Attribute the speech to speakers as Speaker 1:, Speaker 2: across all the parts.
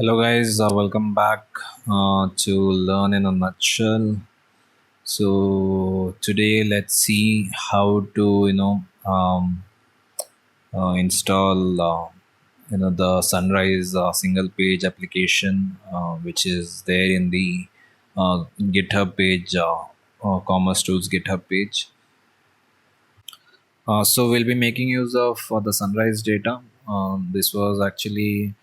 Speaker 1: Hello, guys. Welcome back to Learn in a Nutshell. So today, let's see how to install the Sunrise single page application, which is there in the GitHub page, Commercetools GitHub page. So we'll be making use of the Sunrise data. This was actually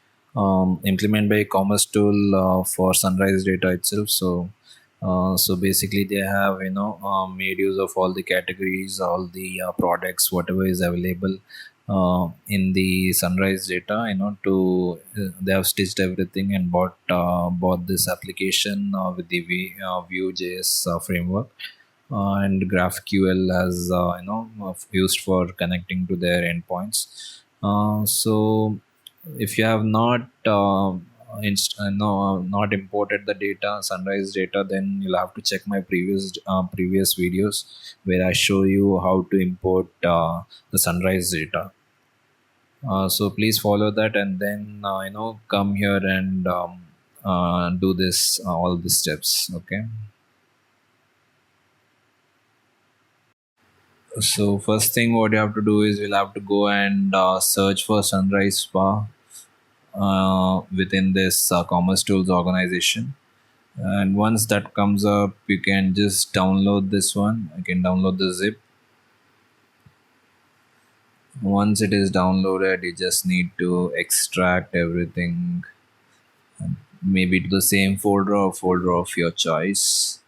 Speaker 1: implemented by Commercetool for Sunrise data itself. So basically, they have made use of all the categories, all the products, whatever is available in the Sunrise data. They have stitched everything and bought this application with the Vue.js framework and GraphQL as used for connecting to their endpoints. So if you have not imported the data, Sunrise data, then you'll have to check my previous videos where I show you how to import the Sunrise data. So please follow that and then come here and do this all the steps. Okay. So first thing what you have to do is you'll have to go and search for Sunrise Spa within this Commerce Tools organization. And once that comes up, you can just download this one. You can download the zip. Once it is downloaded, you just need to extract everything, maybe to the same folder or folder of your choice.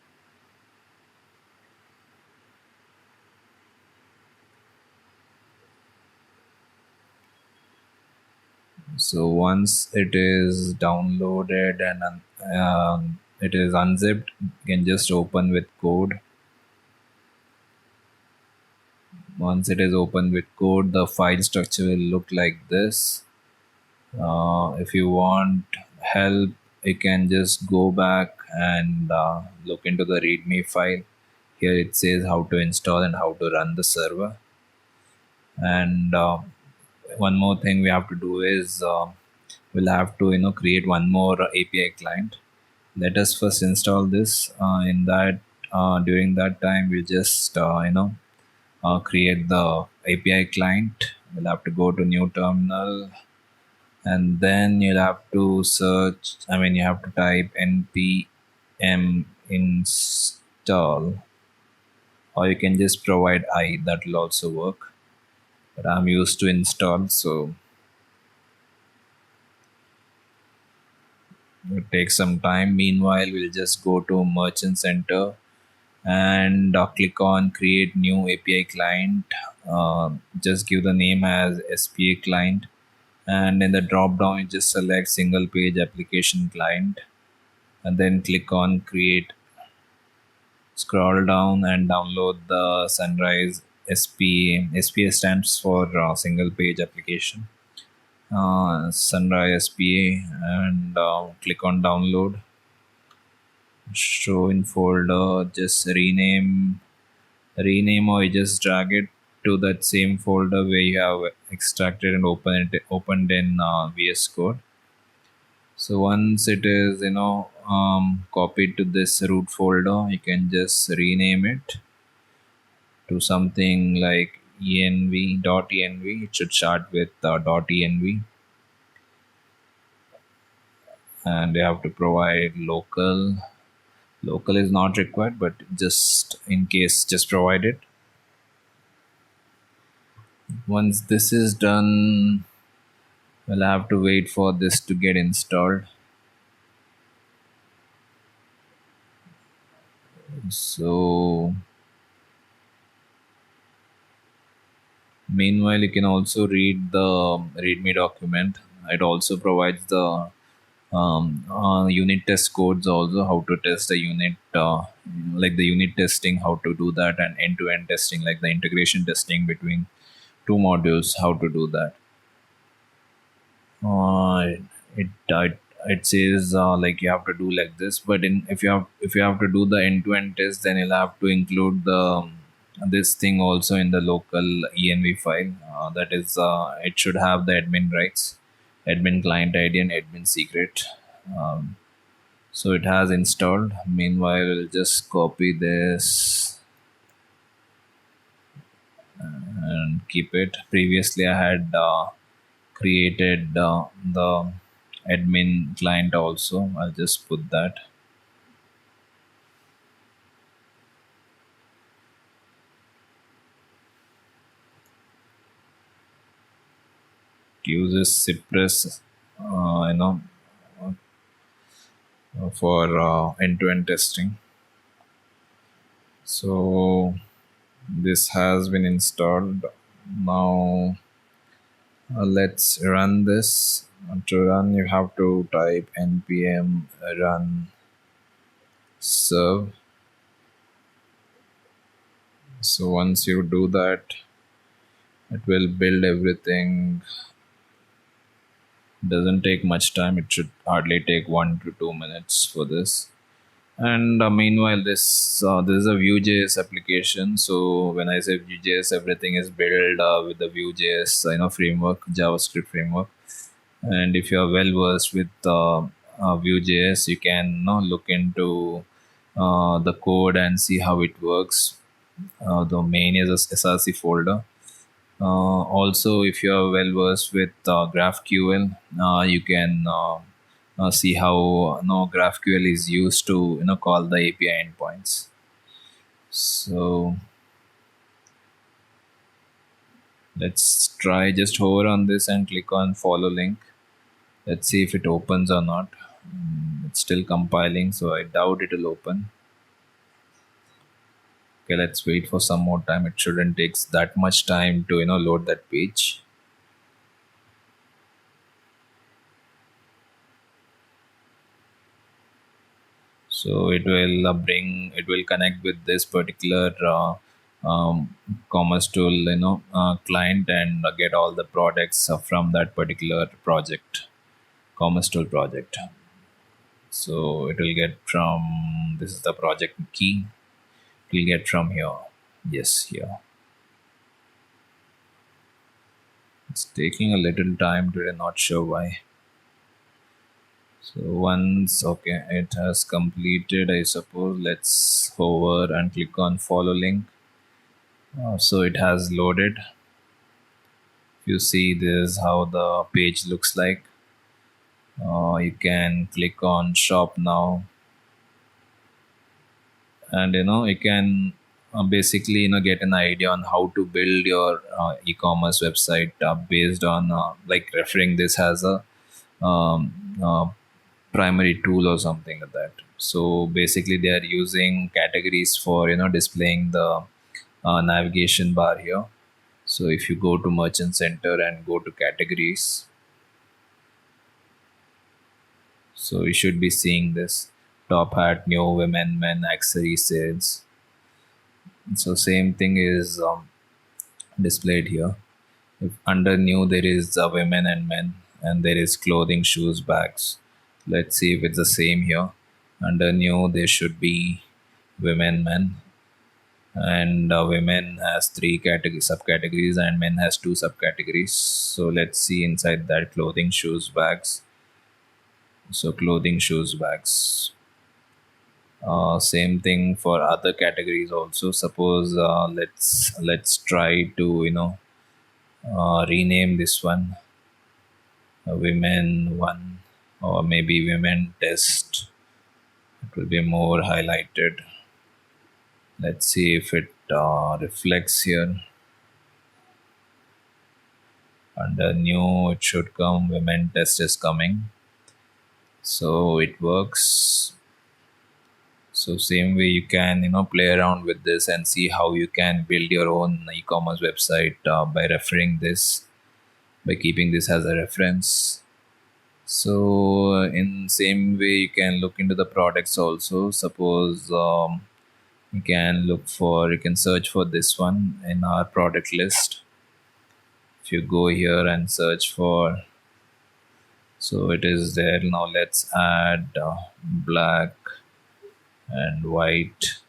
Speaker 1: So once it is downloaded and it is unzipped, you can just open with code. Once it is open with code, the file structure will look like this. If you want help, you can just go back and look into the README file. Here it says how to install and how to run the server. And one more thing we have to do is we'll have to create one more API client. Let us first install this. In that During that time, we'll just create the API client. We'll have to go to new terminal, and then you'll have to search. You have to type npm install, or you can just provide I. That will also work. But I'm used to install, so it takes some time. Meanwhile, we'll just go to Merchant Center and click on create new API client. Just give the name as SPA client, and in the drop down you just select single page application client and then click on create. Scroll down and download the Sunrise SPA. SPA stands for single page application. Sunrise SPA, and click on download. Show in folder, just rename or you just drag it to that same folder where you have extracted and opened in VS Code. So once it is copied to this root folder, you can just rename it to something like env.env. It should start with .env, and you have to provide local. Local is not required, but just in case, just provide it. Once this is done, we'll have to wait for this to get installed. So meanwhile, you can also read the README document. It also provides the unit test codes, also how to test the unit, like the unit testing, how to do that, and end-to-end testing, like the integration testing between two modules, how to do that. It says like you have to do like this, but if you have to do the end-to-end test, then you'll have to include the this thing also in the local env file. That is, it should have the admin rights. admin client ID and admin secret. Um, so it has installed. Meanwhile, I'll just copy this and keep it. Previously, I had created the admin client also. I'll just put that. It uses Cypress, for end-to-end testing. So this has been installed. Now let's run this. To run, you have to type npm run serve. So once you do that, it will build everything. Doesn't take much time. It should hardly take 1 to 2 minutes for this. And meanwhile, this is a Vue.js application. So when I say Vue.js, everything is built with the Vue.js framework, JavaScript framework. And if you are well versed with Vue.js, you can look into the code and see how it works. The main is a SRC folder. Also, if you are well versed with GraphQL, you can see how GraphQL is used to call the API endpoints. So let's try. Just hover on this and click on follow link. Let's see if it opens or not. It's still compiling, so I doubt it will open. Okay, let's wait for some more time. It shouldn't take that much time to load that page. So it will connect with this particular Commercetool client and get all the products from that particular project, Commercetool project. So it will get from, this is the project key. It will get from here. Yes, here. It's taking a little time today, not sure why. So once, okay, it has completed, I suppose. Let's hover and click on follow link. So it has loaded. If you see, this is how the page looks like. You can click on shop now, and you can basically get an idea on how to build your e-commerce website based on like referring this as a um, uh, primary tool or something like that. So basically they are using categories for displaying the navigation bar here. So if you go to merchant center and go to categories, so you should be seeing this top hat, new, women, men, accessory sales. So same thing is displayed here. If under new there is women and men, and there is clothing, shoes, bags. Let's see if it's the same here. Under new there should be women, men, and women has three category subcategories and men has two subcategories. So let's see inside that clothing, shoes, bags. So clothing, shoes, bags. Same thing for other categories also. Suppose let's try to rename this one women one, or maybe women test. It will be more highlighted. Let's see if it reflects here. Under new it should come women test is coming, so it works. So same way you can play around with this and see how you can build your own e-commerce website by referring this, by keeping this as a reference. So in same way you can look into the products also. Suppose you can search for this one in our product list. If you go here and search for, so it is there. Now let's add black and white.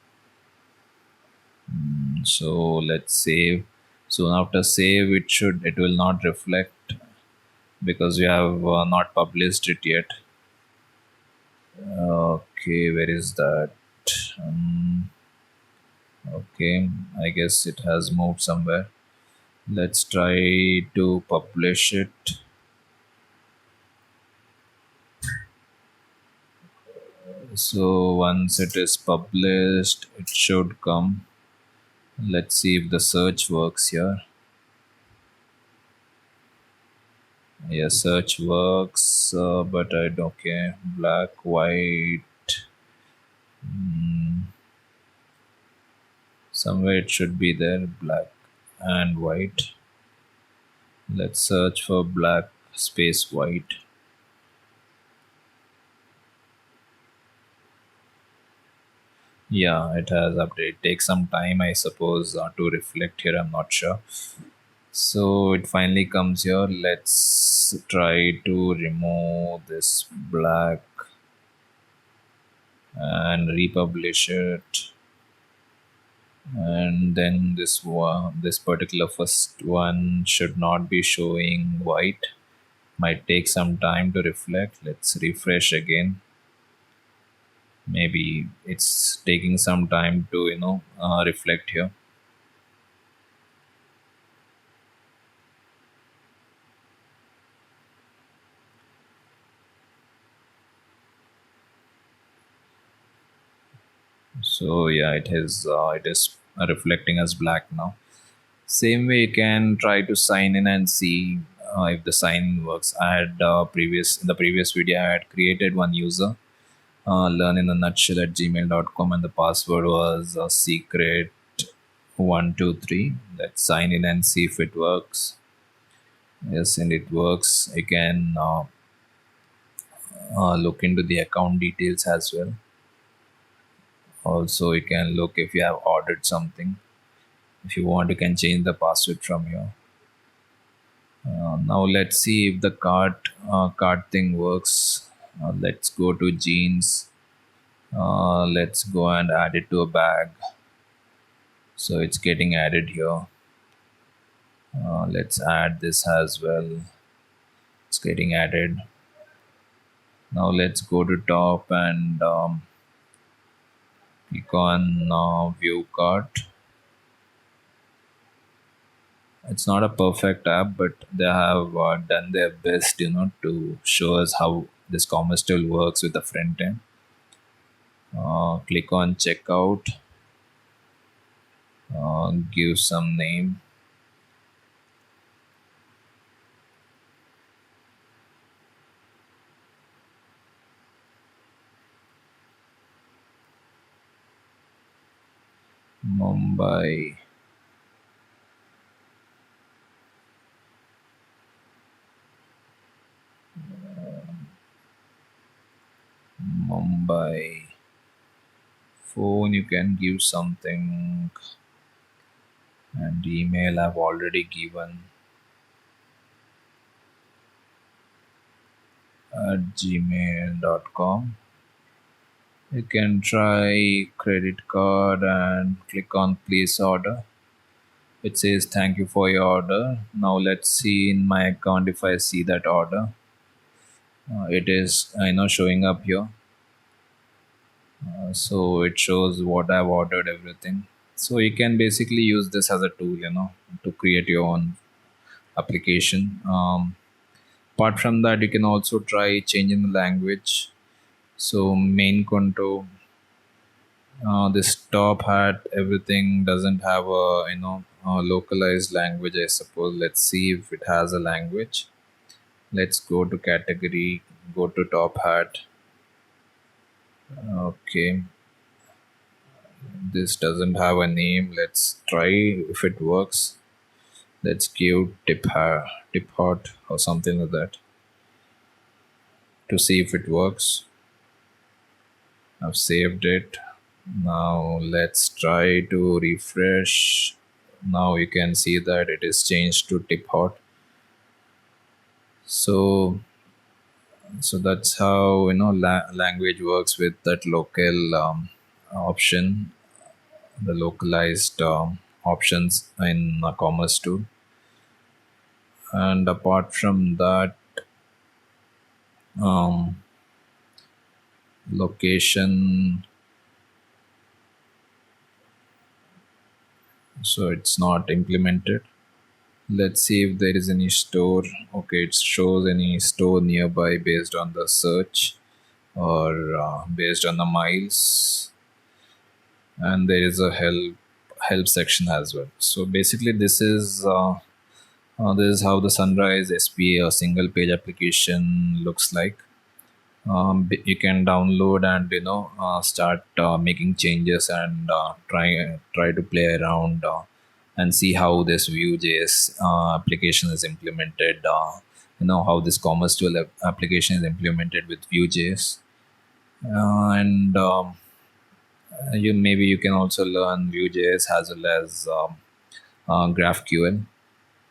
Speaker 1: So let's save. So after save, it will not reflect. because we have not published it yet. Okay, where is that? Um, okay, I guess it has moved somewhere. Let's try to publish it. So once it is published, it should come. Let's see if the search works here. Yeah, search works, but I don't. Okay, black, white. Somewhere it should be there, black and white. Let's search for black space white. Yeah, it has updated. Take some time, I suppose, to reflect here. I'm not sure. So it finally comes here. Let's try to remove this black and republish it. And then this one, this particular first one should not be showing white. Might take some time to reflect. Let's refresh again. Maybe it's taking some time to reflect here. So yeah, it is reflecting as black now. Same way, you can try to sign in and see if the sign in works. I had previous in the previous video, I had created one user, learn in a nutshell at gmail.com, and the password was secret 123. Let's sign in and see if it works. Yes, and it works. You can look into the account details as well. Also, you can look if you have ordered something. If you want, you can change the password from here. Now let's see if the cart thing works. Let's go to jeans. Let's go and add it to a bag. So it's getting added here. Let's add this as well. It's getting added. Now let's go to top and click on view cart. It's not a perfect app, but they have done their best, to show us how this commerce tool works with the front end. Click on checkout, give some name. Mumbai. Mumbai. Phone, you can give something, and email I've already given at gmail.com. You can try credit card and click on place order. It says thank you for your order. Now let's see in my account if I see that order. It is showing up here. So it shows what I've ordered, everything. So you can basically use this as a tool, to create your own application. Apart from that, you can also try changing the language. So main contour, this top hat, everything doesn't have a localized language, I suppose. Let's see if it has a language. Let's go to category, go to top hat. Okay, this doesn't have a name. Let's try if it works. Let's give tip hot or something like that to see if it works. I've saved it. Now let's try to refresh. Now you can see that it is changed to tip hot. So that's how language works with that local option, the localized options in Commercetool. And apart from that, um, location, so it's not implemented. Let's see if there is any store. Okay, it shows any store nearby based on the search or based on the miles, and there is a help section as well. So basically, this is how the Sunrise SPA or single page application looks like. You can download and start making changes and try to play around and see how this Vue.js application is implemented. How this Commercetool application is implemented with Vue.js, and you can also learn Vue.js as well as GraphQL.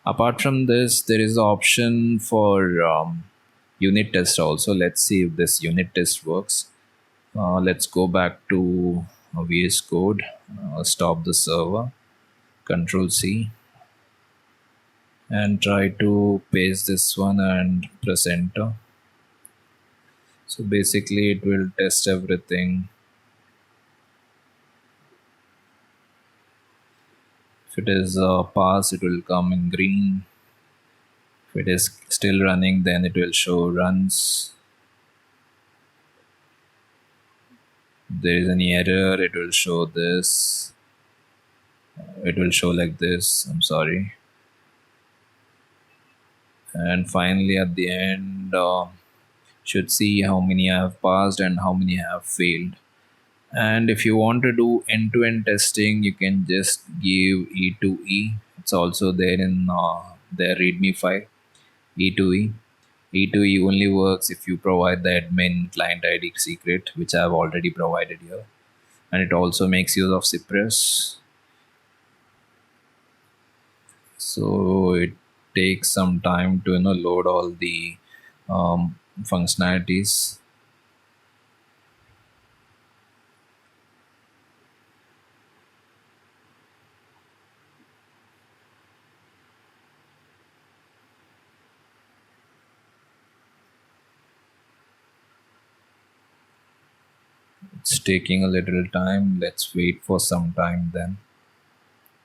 Speaker 1: Apart from this, there is the option for unit test also. Let's see if this unit test works. Let's go back to VS Code, stop the server, Control C, and try to paste this one and press enter. So basically, it will test everything. If it is pass, it will come in green. If it is still running, then it will show runs. If there is any error, it will show this. It will show like this. I'm sorry. And finally, at the end, should see how many I have passed and how many have failed. And if you want to do end-to-end testing, you can just give E2E. It's also there in their README file. E2E. E2E only works if you provide the admin client ID secret, which I have already provided here. And it also makes use of Cypress. So it takes some time to load all the functionalities. It's taking a little time. Let's wait for some time then.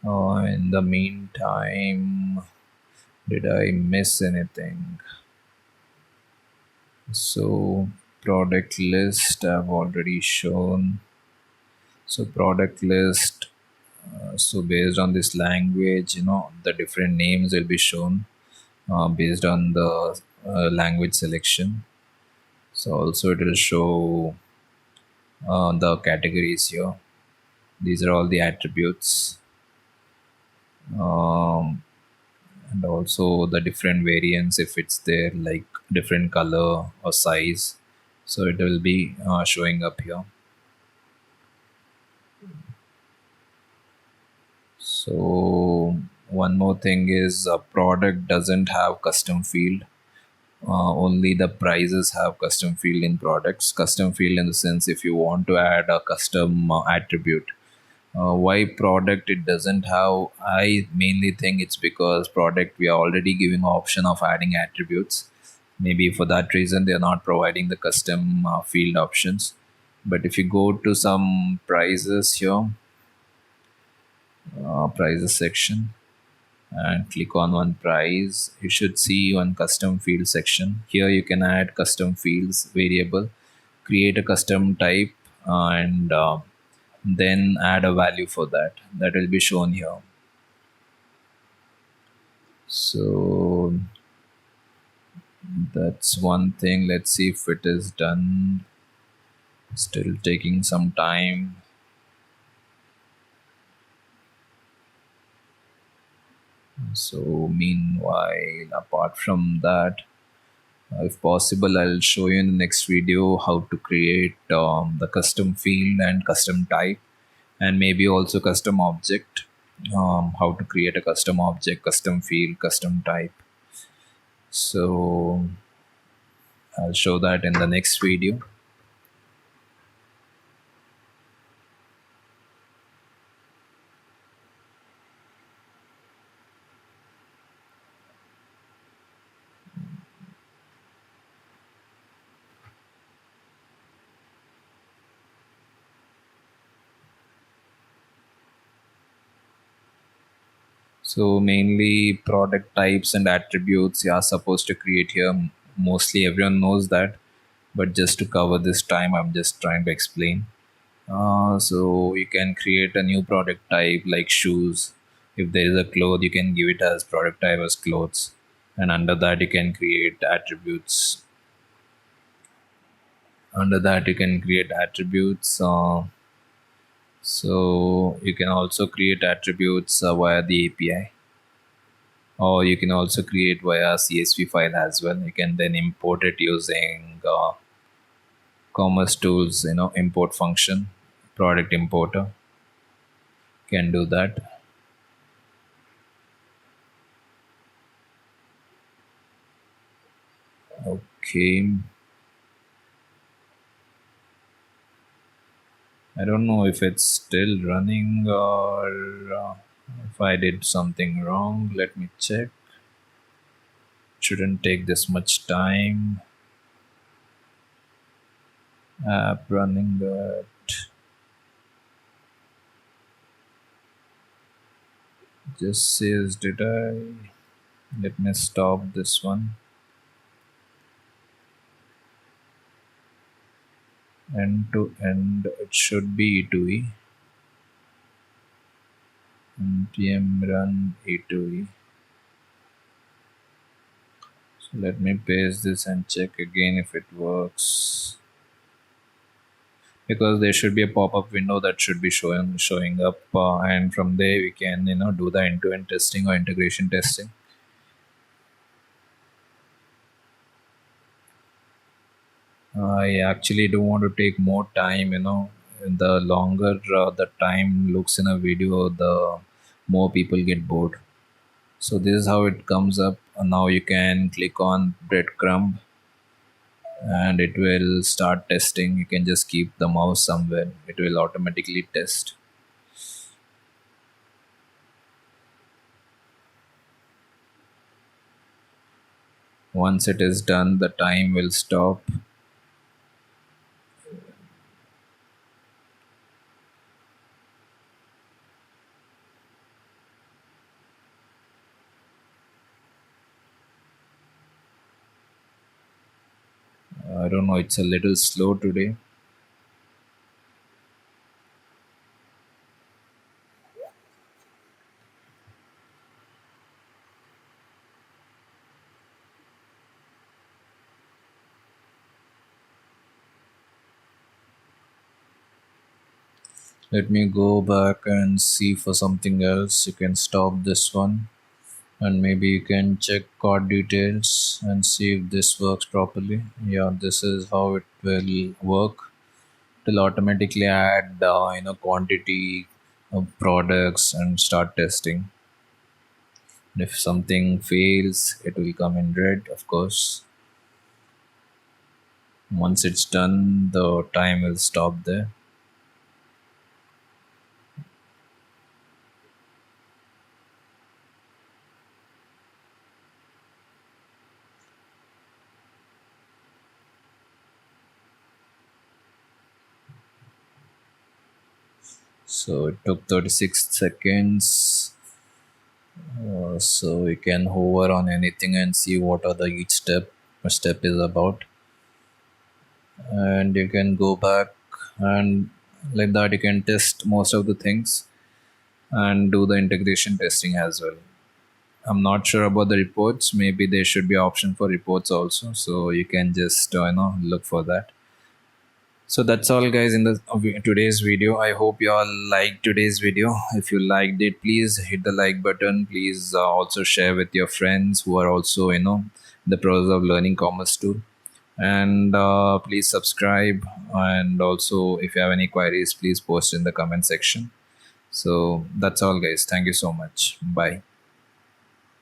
Speaker 1: In the meantime, did I miss anything? So, product list I've already shown. So, product list. So, based on this language, the different names will be shown based on the language selection. So, also it will show the categories here. These are all the attributes. Um, and also the different variants if it's there, like different color or size, so it will be showing up here. So one more thing is a product doesn't have custom field. Only the prices have custom field in products. Custom field in the sense, if you want to add a custom attribute. Why product it doesn't have? I mainly think it's because product we are already giving option of adding attributes. Maybe for that reason they are not providing the custom field options. But if you go to some prices here, prices section, and click on one price, you should see one custom field section. Here you can add custom fields variable, create a custom type, and then add a value for that. That will be shown here. So that's one thing. Let's see if it is done. Still taking some time. So meanwhile, apart from that, if possible, I'll show you in the next video how to create the custom field and custom type, and maybe also custom object. How to create a custom object, custom field, custom type. So I'll show that in the next video. So mainly product types and attributes you are supposed to create here. Mostly everyone knows that, but just to cover this time, I'm just trying to explain. So you can create a new product type like shoes. If there is a cloth, you can give it as product type as clothes, and under that you can create attributes. Under that you can create attributes. So you can also create attributes via the API, or you can also create via CSV file as well. You can then import it using Commercetools, import function, product importer can do that. Okay, I don't know if it's still running or if I did something wrong. Let me check. Shouldn't take this much time. App running that. Just says, did I? Let me stop this one. End to end, it should be E2E. npm run E2E. So let me paste this and check again if it works. Because there should be a pop-up window that should be showing up, and from there we can do the end-to-end testing or integration testing. I actually don't want to take more time. The longer the time looks in a video, the more people get bored. So this is how it comes up. Now you can click on breadcrumb and it will start testing. You can just keep the mouse somewhere, it will automatically test. Once it is done, the time will stop. I don't know, it's a little slow today. Let me go back and see for something else. You can stop this one and maybe you can check card details and see if this works properly. Yeah, this is how it will work. It will automatically add quantity of products and start testing. And if something fails, it will come in red, of course. Once it's done, the time will stop there. So it took 36 seconds. So we can hover on anything and see what are the each step is about. And you can go back and like that you can test most of the things and do the integration testing as well. I'm not sure about the reports. Maybe there should be option for reports also, so you can just look for that. So that's all, guys, in the today's video. I hope you all liked today's video. If you liked it, please hit the like button. Please also share with your friends who are also in the process of learning Commercetool. And please subscribe. And also, if you have any queries, please post in the comment section. So that's all, guys. Thank you so much. Bye.